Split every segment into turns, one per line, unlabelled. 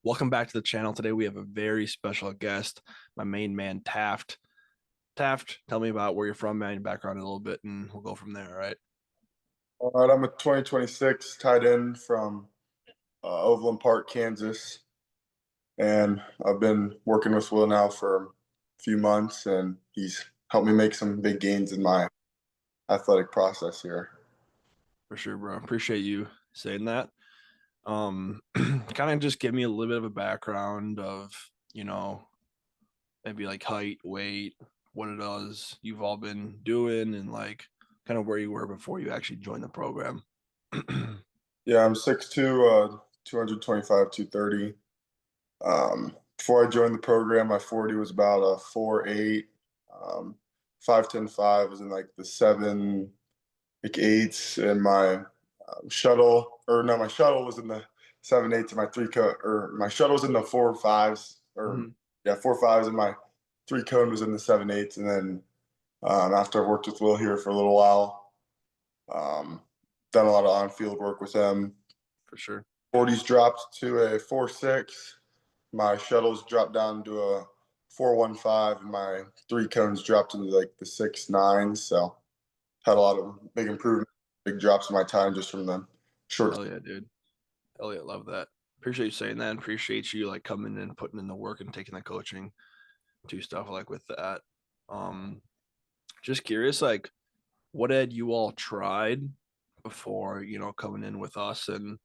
Welcome back to the channel. Today we have a very special guest, my main man, Taft. Taft, tell me about where you're from, man, your background a little bit, and we'll go from there, all right?
All right, I'm a 2026 tight end from Overland Park, Kansas, and I've been working with Will now for a few months, and he's helped me make some big gains in my athletic process here.
For sure, bro. Appreciate you saying that. Kind of just give me a little bit of a background of, maybe like height, weight, what it is you've all been doing, and like kind of where you were before you actually joined the program.
Yeah, I'm 6'2", 225, 230. Before I joined the program, my 40 was about a 4'8". 5'10", was in like the seven, like eights, and my shuttle, or no, my shuttle was in the 7/8, and my three cone, or my shuttle was in the 4 5s, or
Mhm.
yeah, 4 5s, and my three cone was in the 7/8. And then after I've worked with Will here for a little while, um, done a lot of on-field work with him.
For sure.
40s dropped to a 4'6". My shuttles dropped down to a 4'15", and my three cones dropped into like the 6'9". So had a lot of big improvements, big drops in my time just from the short.
Hell yeah, dude. Hell yeah, love that. Appreciate you saying that. And appreciate you like coming and putting in the work and taking the coaching to stuff like with that. Um, just curious, like what had you all tried before coming in with us and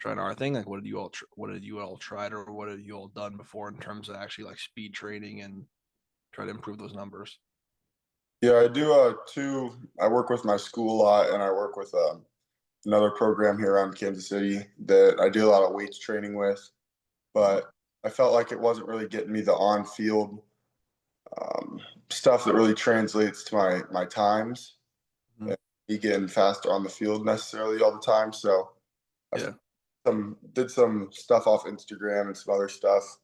trying our thing? Like, what did you all tried, or what had you all done before in terms of actually like speed training and try to improve those numbers?
Yeah, I do I work with my school a lot, and I work with another program here around Kansas City that I do a lot of weights training with, but I felt like it wasn't really getting me the on-field um, stuff that really translates to my times
Mhm.
and me getting faster on the field necessarily all the time. So I
Yeah.
did some stuff off Instagram and some other stuff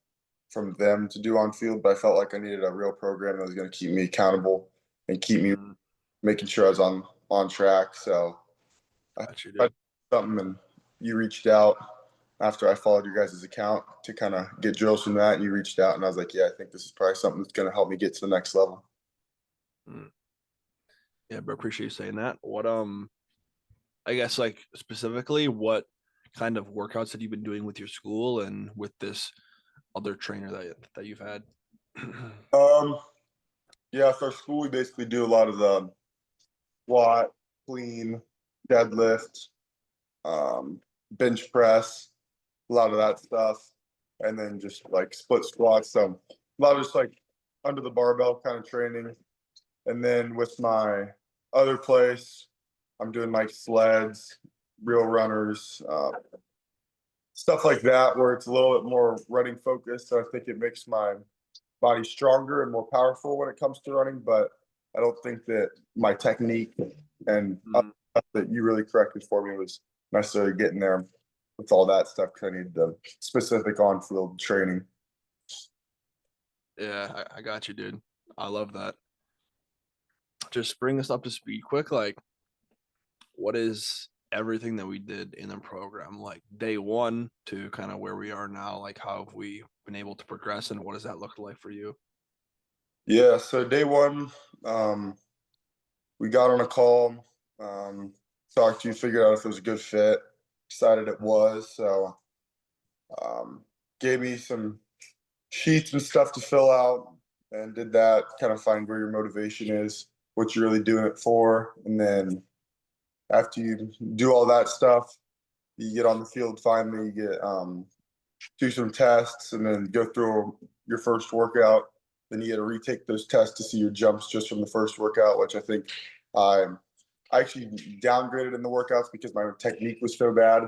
from them to do on field, but I felt like I needed a real program that was going to keep me accountable and keep me
Mhm.
making sure I was on track. So I
Got you,
tried
dude.
something, and you reached out after I followed your guys' account to kind of get drills from that. And you reached out, and I was like, yeah, I think this is probably something that's going to help me get to the next level.
Mm. Yeah, but appreciate you saying that. What I guess like specifically, what kind of workouts have you been doing with your school and with this other trainer that you've had?
Um, yeah, for school, we basically do a lot of the squat, clean, deadlift, um, bench press, a lot of that stuff, and then just like split squats. So a lot of just like under the barbell kind of training. And then with my other place, I'm doing like sleds, real runners, stuff like that, where it's a little bit more running focused. So I think it makes my body stronger and more powerful when it comes to running. But I don't think that my technique and other
Mm.
stuff that you really corrected for me was necessarily getting there with all that stuff, because I need the specific on field training.
Yeah, I got you, dude. I love that. Just bring us up to speed quick. Like, what is everything that we did in the program, like day one to kind of where we are now? Like, how have we been able to progress, and what does that look like for you?
Yeah, so day one, um, we got on a call, um, talked to you, figured out if it was a good fit, decided it was. So um, gave me some sheets and stuff to fill out, and did that, kind of find where your motivation is, what you're really doing it for. And then after you do all that stuff, you get on the field finally, you get do some tests, and then go through your first workout. Then you get to retake those tests to see your jumps just from the first workout, which I think I I actually downgraded in the workouts because my technique was so bad.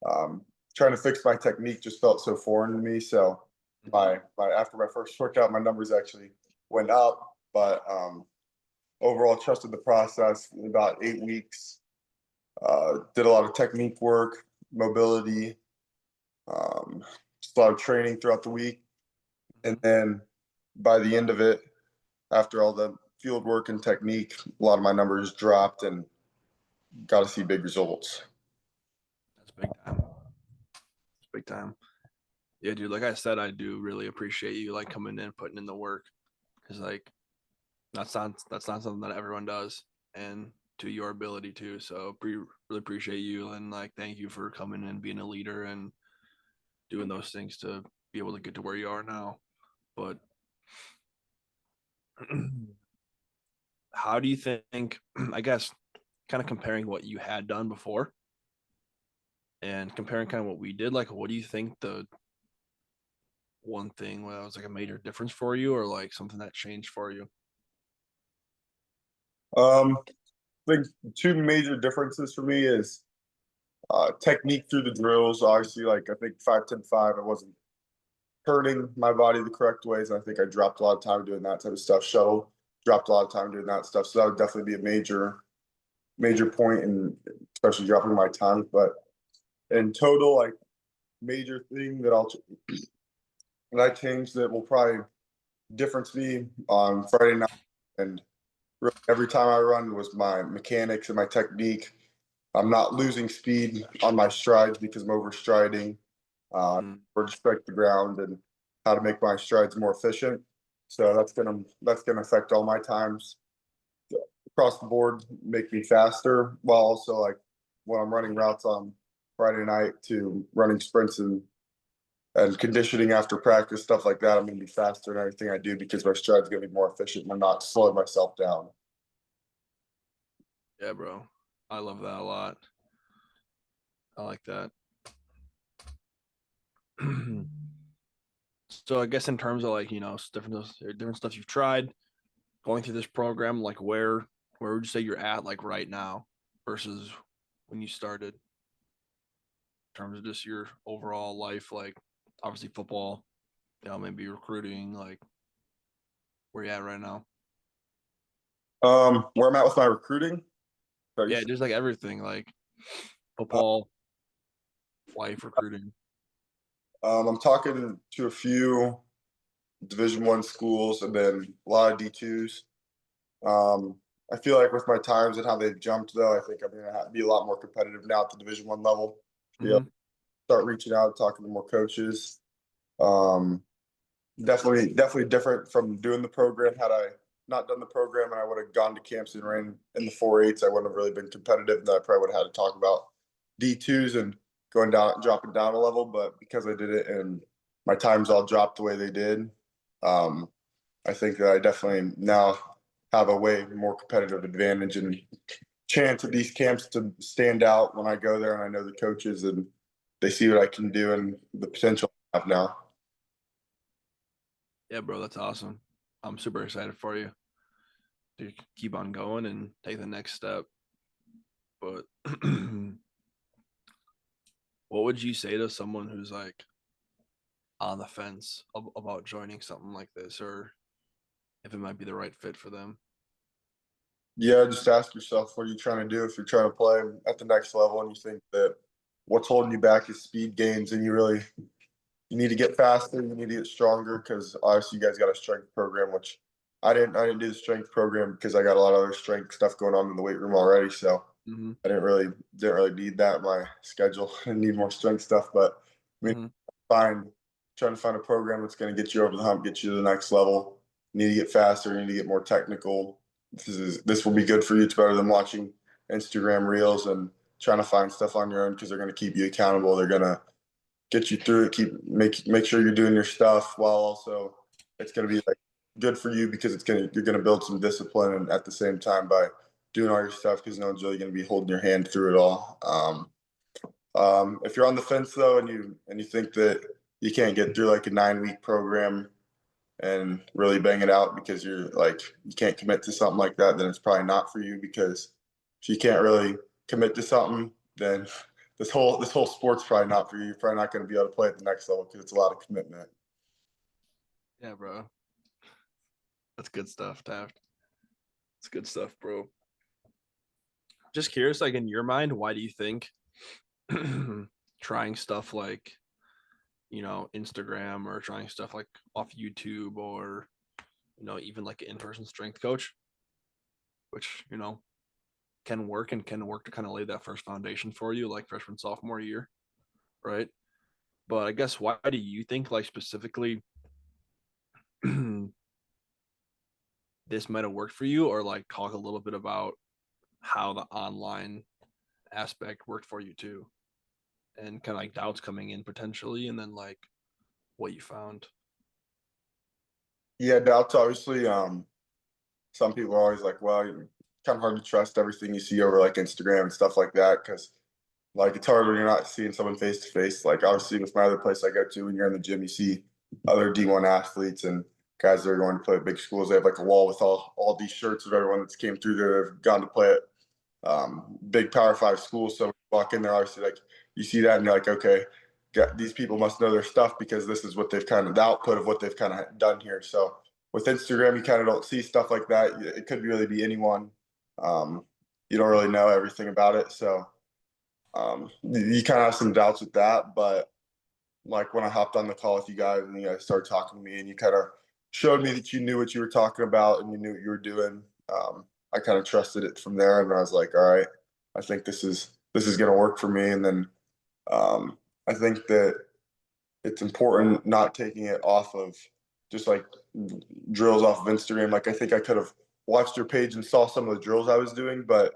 Um, Trying to fix my technique just felt so foreign to me. So my after my first workout, my numbers actually went up, but overall trusted the process. In about 8 weeks, did a lot of technique work, mobility, just a lot of training throughout the week, and
Mhm.
then by the end of it, after all the field work and technique, a lot of my numbers dropped and got to see big results.
That's big time. It's big time. Yeah, dude. Like I said, I do really appreciate you like coming in, putting in the work, because like that's not something that everyone does, and to your ability too. So really appreciate you, and like thank you for coming and being a leader and doing those things to be able to get to where you are now. But how do you think? I guess kind of comparing what you had done before and comparing kind of what we did. Like, what do you think the one thing that was like a major difference for you, or like something that changed for you?
I think two major differences for me is technique through the drills. Obviously, like I think 5-10-5, I wasn't turning my body the correct ways. I think I dropped a lot of time doing that type of stuff. Shuttle dropped a lot of time doing that stuff. So that would definitely be a major point, and especially dropping my time. But in total, like major thing that I changed that will probably difference me on Friday night and really every time I run was my mechanics and my technique. I'm not losing speed on my strides because I'm overstriding,
Mm,
or respect the ground and how to make my strides more efficient. So that's gonna affect all my times across the board, make me faster, while also like when I'm running routes on Friday night to running sprints and conditioning after practice, stuff like that, I'm gonna be faster in everything I do because my stride's gonna be more efficient and I'm not slowing myself down.
yeah, bro. I love that a lot. I like that. So I guess in terms of like different stuff you've tried going through this program, like where would you say you're at like right now versus when you started in terms of just your overall life, like obviously football, maybe recruiting, like where you at right now?
Where I'm at with my recruiting.
Yeah, just like everything, like football, life, recruiting.
I'm talking to a few Division 1 schools and then a lot of D2s. I feel like with my times and how they've jumped, though, I think I'm gonna be a lot more competitive now at the Division 1 level. Be able
Mm-hmm.
to start reaching out, talking to more coaches. Um, definitely different from doing the program. Had I not done the program and I would have gone to camps and ran in the 4.8s, I wouldn't have really been competitive. And I probably would have had to talk about D2s and going down, dropping down a level. But because I did it and my times all dropped the way they did, um, I think that I definitely now have a way more competitive advantage and chance at these camps to stand out when I go there and I know the coaches and they see what I can do and the potential I have now.
Yeah, bro, that's awesome. I'm super excited for you to keep on going and take the next step. But what would you say to someone who's like on the fence about joining something like this, or if it might be the right fit for them?
Yeah, just ask yourself what are you trying to do if you're trying to play at the next level and you think that what's holding you back is speed gains and you need to get faster, you need to get stronger because obviously you guys got a strength program, which I didn't do the strength program because I got a lot of other strength stuff going on in the weight room already. So
Mm-hmm.
I didn't really need that in my schedule. I need more strength stuff, but I mean,
Mm-hmm.
find trying to find a program that's going to get you over the hump, get you to the next level. You need to get faster. You need to get more technical. This will be good for you. It's better than watching Instagram reels and trying to find stuff on your own because they're going to keep you accountable. They're going to get you through it. Make sure you're doing your stuff while also it's going to be like good for you because you're going to build some discipline and at the same time by doing all your stuff because no one's really going to be holding your hand through it all. If you're on the fence though and you think that you can't get through like a 9 week program and really bang it out because you're like you can't commit to something like that, then it's probably not for you because if you can't really commit to something, then this whole sport's probably not for you. You're probably not going to be able to play at the next level because it's a lot of commitment.
Yeah, bro, that's good stuff, Taft. It's good stuff, bro. Just curious, like in your mind, why do you think trying stuff like Instagram or trying stuff like off YouTube or even like an in-person strength coach, which can work to kind of lay that first foundation for you like freshman sophomore year, right? But I guess why do you think like specifically this might have worked for you, or like talk a little bit about how the online aspect worked for you too, and kind of like doubts coming in potentially, and then like what you found.
Yeah, doubts obviously. Some people are always like, well, it's kind of hard to trust everything you see over like Instagram and stuff like that because like it's hard when you're not seeing someone face to face. Like obviously with my other place I go to, when you're in the gym, you see other D1 athletes and guys that are going to play at big schools. They have like a wall with all these shirts of everyone that's came through there, have gone to play at big Power Five schools. So when you walk in there, obviously like you see that and you're like, okay, these people must know their stuff because this is what they've kind of the output of what they've kind of done here. So with Instagram, you kind of don't see stuff like that. It could really be anyone. Um, you don't really know everything about it, so you kind of have some doubts with that. But like when I hopped on the call with you guys and you guys started talking to me and you kind of showed me that you knew what you were talking about and you knew what you were doing, I kind of trusted it from there. And I was like, all right, I think this is going to work for me. And then I think that it's important not taking it off of just like drills off of Instagram. Like I think I could have watched your page and saw some of the drills I was doing, but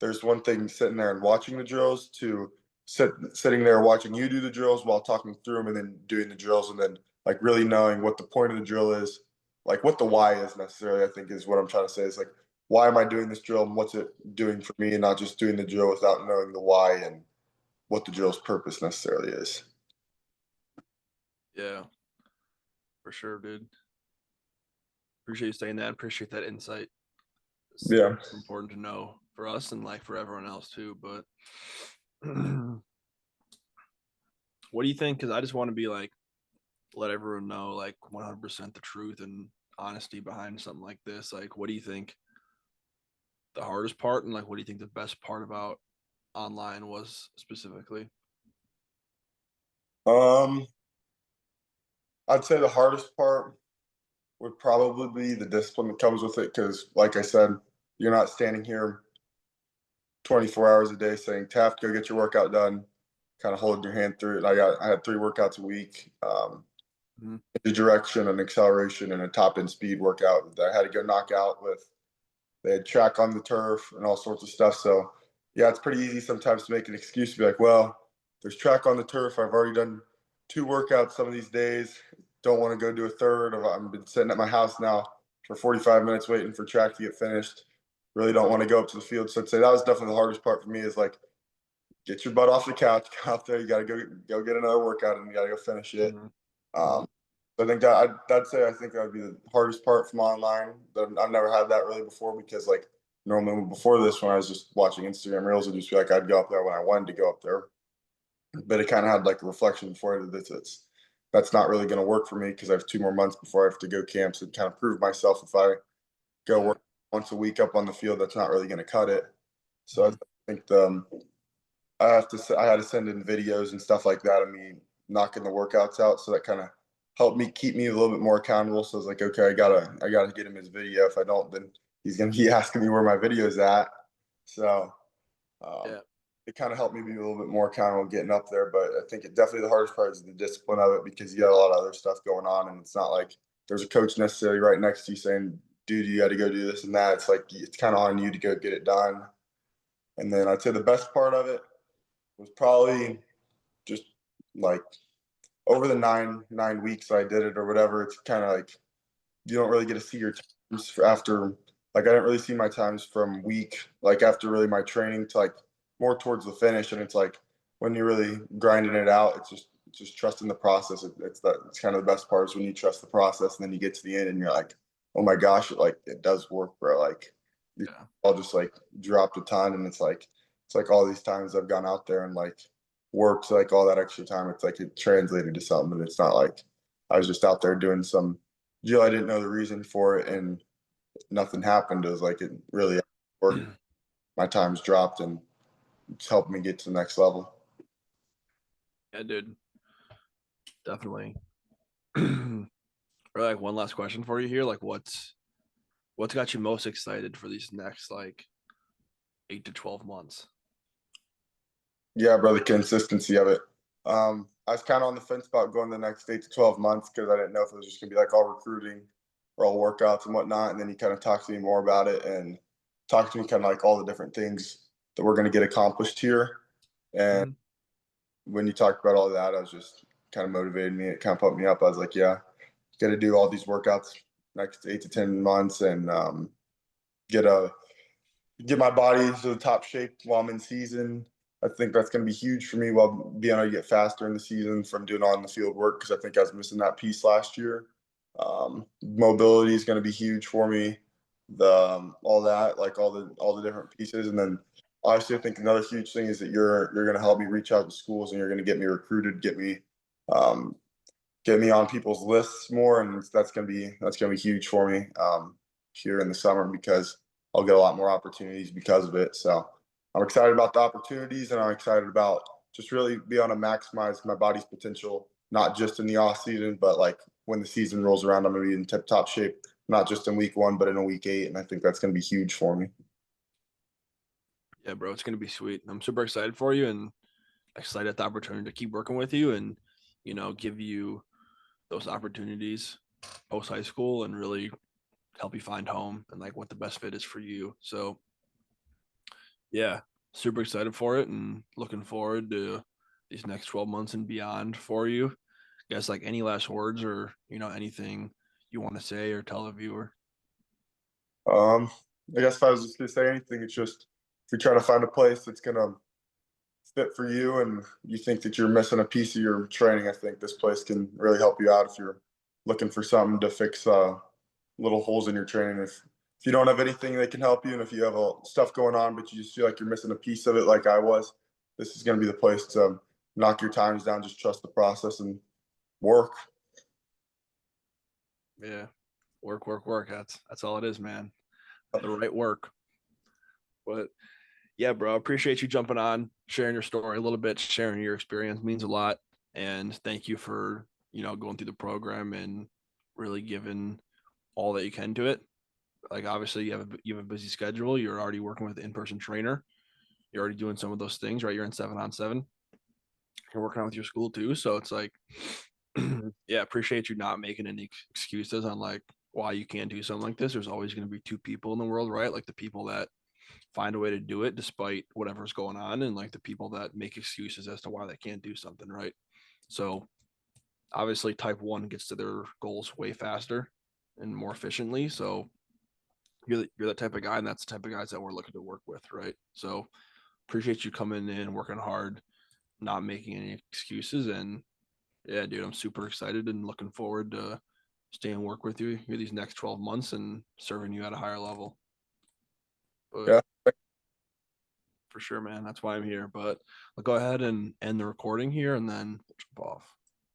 there's one thing sitting there and watching the drills to sitting there watching you do the drills while talking through them and then doing the drills and then like really knowing what the point of the drill is, like what the why is necessarily, I think is what I'm trying to say is like, why am I doing this drill and what's it doing for me and not just doing the drill without knowing the why and what the drill's purpose necessarily is.
Yeah, for sure, dude. Appreciate you saying that. Appreciate that insight. It's
Yeah.
important to know for us and like for everyone else too. But what do you think? Because I just want to be like let everyone know like 100% the truth and honesty behind something like this. Like, what do you think the hardest part, and like what do you think the best part about online was specifically?
Um, I'd say the hardest part would probably be the discipline that comes with it because, like I said, you're not standing here 24 hours a day saying, Taft, go get your workout done, kind of holding your hand through it. I had 3 workouts a week,
Mm-hmm.
the direction and acceleration and a top end speed workout that I had to go knock out with. They had track on the turf and all sorts of stuff. So yeah, it's pretty easy sometimes to make an excuse to be like, well, there's track on the turf. I've already done 2 workouts some of these days. Don't want to go do a third. I've been sitting at my house now for 45 minutes waiting for track to get finished. Really don't want to go up to the field. So I'd say that was definitely the hardest part for me is like get your butt off the couch, go out there. You got to go get another workout and you got to go finish it.
Mm-hmm.
Um, so I think that I'd say I think that would be the hardest part from online. I've never had that really before because like normally before this, when I was just watching Instagram Reels, it'd just be like I'd go up there when I wanted to go up there, but it kind of had like a reflection before it that that's not really going to work for me because I have 2 more months before I have to go camps and kind of prove myself. If I go
Yeah.
work once a week up on the field, that's not really going to cut it. So I
Mm-hmm.
think I had to send in videos and stuff like that of me knocking the workouts out. So that kind of helped me keep me a little bit more accountable. So I was like, okay, I gotta get him his video. If I don't, then he's gonna be asking me where my video's at. So um,
Yeah.
it kind of helped me be a little bit more accountable getting up there. But I think it definitely the hardest part is the discipline of it because you got a lot of other stuff going on, and it's not like there's a coach necessarily right next to you saying, "Dude, you got to go do this and that." It's like it's kind of on you to go get it done. And then I'd say the best part of it was probably just like over the nine weeks I did it or whatever. It's kind of like you don't really get to see your times after. Like I didn't really see my times from week like after really my training to like more towards the finish. And it's like when you're really grinding it out, it's just trusting the process. It's kind of the best part is when you trust the process and then you get to the end and you're like, oh my gosh, it does work, bro. Like you
Yeah.
all just like dropped a ton and it's like all these times I've gone out there and like worked like all that extra time. It's like it translated to something. And it's not like I was just out there doing some drill. I didn't know the reason for it and nothing happened. It was like it really worked. My times dropped and it's helped me get to the next level.
Yeah, dude. Definitely. Or like one last question for you here. Like what's got you most excited for these next like 8 to 12 months?
Yeah, bro, the consistency of it. I was kind of on the fence about going the next 8 to 12 months because I didn't know if it was just gonna be like all recruiting or all workouts and whatnot. And then he kind of talked to me more about it and talked to me kind of like all the different things that we're gonna get accomplished here. And
Mhm.
when you talked about all that, I was just kind of motivated me. It kind of pumped me up. I was like, yeah, got to do all these workouts next 8 to 10 months and get a get my body to the top shape while I'm in season. I think that's going to be huge for me while being able to get faster in the season from doing on the field work because I think I was missing that piece last year. Mobility is going to be huge for me. The all that, like all the different pieces, and then obviously I think another huge thing is that you're going to help me reach out to schools and you're going to get me recruited, um, get me on people's lists more, and that's gonna be huge for me here in the summer because I'll get a lot more opportunities because of it. So I'm excited about the opportunities, and I'm excited about just really be able to maximize my body's potential, not just in the off season, but like when the season rolls around, I'm gonna be in tip top shape, not just in week one, but in a week 8, and I think that's gonna be huge for me.
Yeah, bro, it's gonna be sweet. I'm super excited for you and excited at the opportunity to keep working with you and give you those opportunities post high school and really help you find home and like what the best fit is for you. So yeah, super excited for it and looking forward to these next 12 months and beyond for you. Guess like any last words or anything you want to say or tell a viewer.
Um, I guess if I was just gonna say anything, it's just if we try to find a place that's gonna fit for you and you think that you're missing a piece of your training, I think this place can really help you out if you're looking for something to fix little holes in your training. If you don't have anything that can help you, and if you have stuff going on, but you just feel like you're missing a piece of it, like I was, this is going to be the place to knock your times down. Just trust the process and work.
Yeah. Work, work, work. That's all it is, man. The right work. But yeah, bro, appreciate you jumping on, sharing your story a little bit, sharing your experience means a lot. And thank you for, going through the program and really giving all that you can to it. Like obviously you have a busy schedule. You're already working with an in-person trainer. You're already doing some of those things, right? You're in 7-on-7. You're working on with your school too. So it's like, yeah, appreciate you not making any excuses on like why you can't do something like this. There's always going to be two people in the world, right? Like the people that find a way to do it despite whatever's going on, and like the people that make excuses as to why they can't do something, right? So obviously, type 1 gets to their goals way faster and more efficiently. So you're that type of guy, and that's the type of guys that we're looking to work with, right? So appreciate you coming in, working hard, not making any excuses, and yeah, dude, I'm super excited and looking forward to staying work with you here these next 12 months and serving you at a higher level. But
Yeah.
for sure, man, that's why I'm here. But I'll go ahead and end the recording here and then we'll jump off.